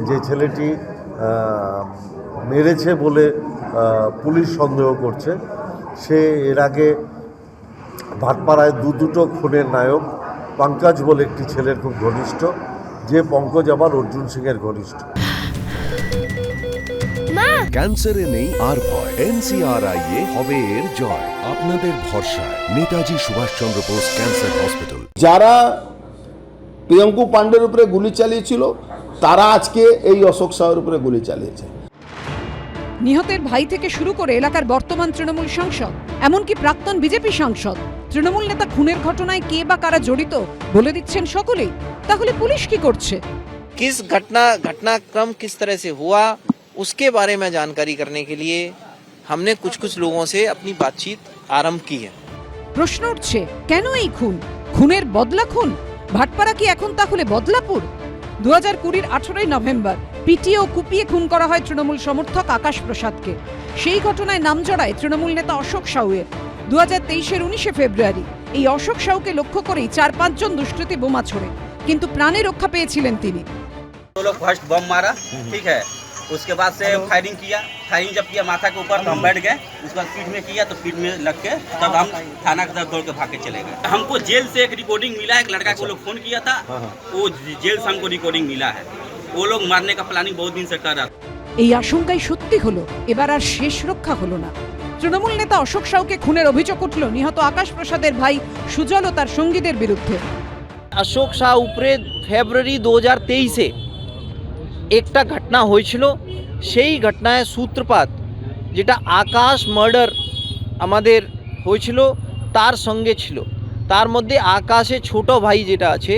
যে ছেলেটি মেরেছে বলে পুলিশ সন্দেহ করছে, সে এর আগে ভাটপাড়ায় দুটো খুনের নায়ক পঙ্কজ বলে একটি ছেলের খুব ঘনিষ্ঠ, যে পঙ্কজ আবার অর্জুন সিংয়ের ঘনিষ্ঠ। ক্যান্সারে নেই আর ভয়, NCRI হবে এর জয়। আপনাদের ভরসা নেতাজি সুভাষচন্দ্র বোস ক্যান্সার হসপিটাল। যারা প্রিয়ঙ্কু পাণ্ডের উপরে গুলি চালিয়েছিল তারা আজকে এই অশোক সাহের উপরে গুলি চালিয়েছে। নিহতের ভাই থেকে শুরু করে এলাকার বর্তমান তৃণমূল সাংসদ, এমনকি প্রাক্তন বিজেপি সাংসদ, তৃণমূল নেতা খুনের ঘটনায় কে বা কারা জড়িত বলে দিচ্ছেন সকলেই। তাহলে পুলিশ কি করছে? किस घटनाक्रम किस तरह से हुआ उसके बारे में जानकारी करने के लिए हमने कुछ लोगों से अपनी बातचीत आरंभ की है। প্রশ্ন উঠছে, কেন এই খুন? খুনের বদলা খুন? ভাটপাড়া কি এখন তাহলে বদলাপুর? 2020 18 নভেম্বর পিটিয়ে ও কুপিয়ে খুন করা হয় তৃণমূল সমর্থক আকাশ প্রসাদকে। সেই ঘটনায় নাম জড়ায় তৃণমূল নেতা অশোক সাউয়ের। 2023 19 ফেব্রুয়ারি এই অশোক সাউকে লক্ষ্য করেই 4-5 জন দুষ্কৃতী বোমা ছোড়ে, কিন্তু প্রাণে রক্ষা পেয়েছিলেন তিনি। वो लोग फर्स्ट बम मारा, ठीक है, उसके बाद से फायरिंग जब किया माथा के ऊपर तो हम बैठ गए, उसके बाद पीठ में किया तो पीठ में लग के तब हम थाना की तरफ दौड़ के भाग के चले गए। हमको जेल से एक रिकॉर्डिंग मिला, एक लड़का को लोग फोन किया था, वो जेल से हमको रिकॉर्डिंग मिला है। वो लोग मारने का प्लानिंग बहुत दिन से कर रहा था। এই আশঙ্কাই সত্যি হলো, এবার আর শেষ রক্ষা হলো না। তৃণমূল নেতা অশোক সাউকে খুনের অভিযোগ উঠল নিহত আকাশ প্রসাদের ভাই সুজল ও তার সঙ্গীদের বিরুদ্ধে। অশোক শাহ উপরে ফেব্রুয়ারি 2023-এ একটা ঘটনা হয়েছিল, সেই ঘটনায় সূত্রপাত যেটা আকাশ মার্ডার আমাদের হয়েছিল তার সঙ্গে ছিল। তার মধ্যে আকাশে ছোট ভাই যেটা আছে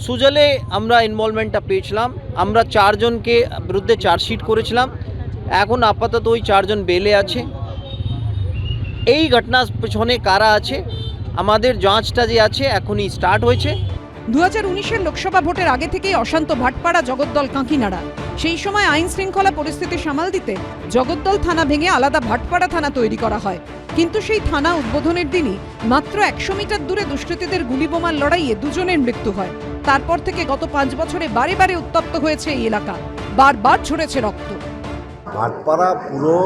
সুজলে আমরা ইনভলভমেন্টটা পেয়েছিলাম। আমরা 4 জনকে বিরুদ্ধে চার্জশিট করেছিলাম, এখন আপাতত ওই 4 জন বেলে আছে। এই ঘটনার পেছনে কারা আছে আমাদের যাঁচটা যে আছে এখনই স্টার্ট হয়েছে। 2019 লোকসভা ভোটের আগে থেকেই অশান্ত ভাটপাড়া জগদ্দল কাঁকিনাড়া। সেই সময় আইন শৃঙ্খলা পরিস্থিতি সামাল দিতে জগদ্দল থানা ভেঙে আলাদা ভাটপাড়া থানা তৈরি করা হয়, কিন্তু সেই থানা উদ্বোধনের দিনই মাত্র 100 মিটার দূরে দুষ্কৃতীদের গুলি বোমার লড়াইয়ে 2 জনের মৃত্যু হয়। তারপর থেকে গত 5 বছরে বারে বারে উত্তপ্ত হয়েছে এই এলাকা, বারবার ঝরেছে রক্ত। ভাটপাড়া পুরো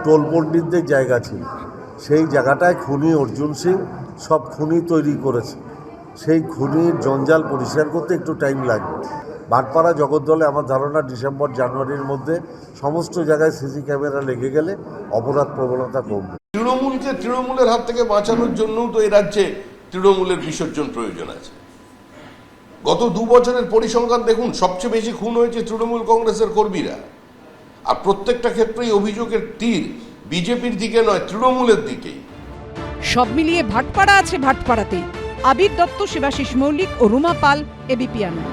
টোল পণ্ডিতদের জায়গা ছিল, সেই জায়গাটায় খুনি অর্জুন সিং সব খুনি তৈরি করেছে। সেই খুনির জঞ্জাল পরিষ্কার করতে একটু টাইম লাগবে। ভাটপাড়া জগদ্দলে আমার ধারণা ডিসেম্বর জানুয়ারির মধ্যে সমস্ত জায়গায় সিসি ক্যামেরা লেগে গেলে অপরাধ প্রবণতা কমবে। তৃণমূলকে তৃণমূলের হাত থেকে বাঁচানোর জন্যও তো এই রাজ্যে তৃণমূলের বিসর্জন প্রয়োজন আছে। গত 2 বছরের পরিসংখ্যান দেখুন, সবচেয়ে বেশি খুন হয়েছে তৃণমূল কংগ্রেসের কর্মীরা, আর প্রত্যেকটা ক্ষেত্রেই অভিযোগের তীর বিজেপির দিকে নয়, তৃণমূলের দিকেই। সব মিলিয়ে ভাটপাড়া আছে ভাটপাড়াতেই। আবির দত্ত, শিবাশিস মৌলিক ও রুমা পাল, এবিপি আনন্দ।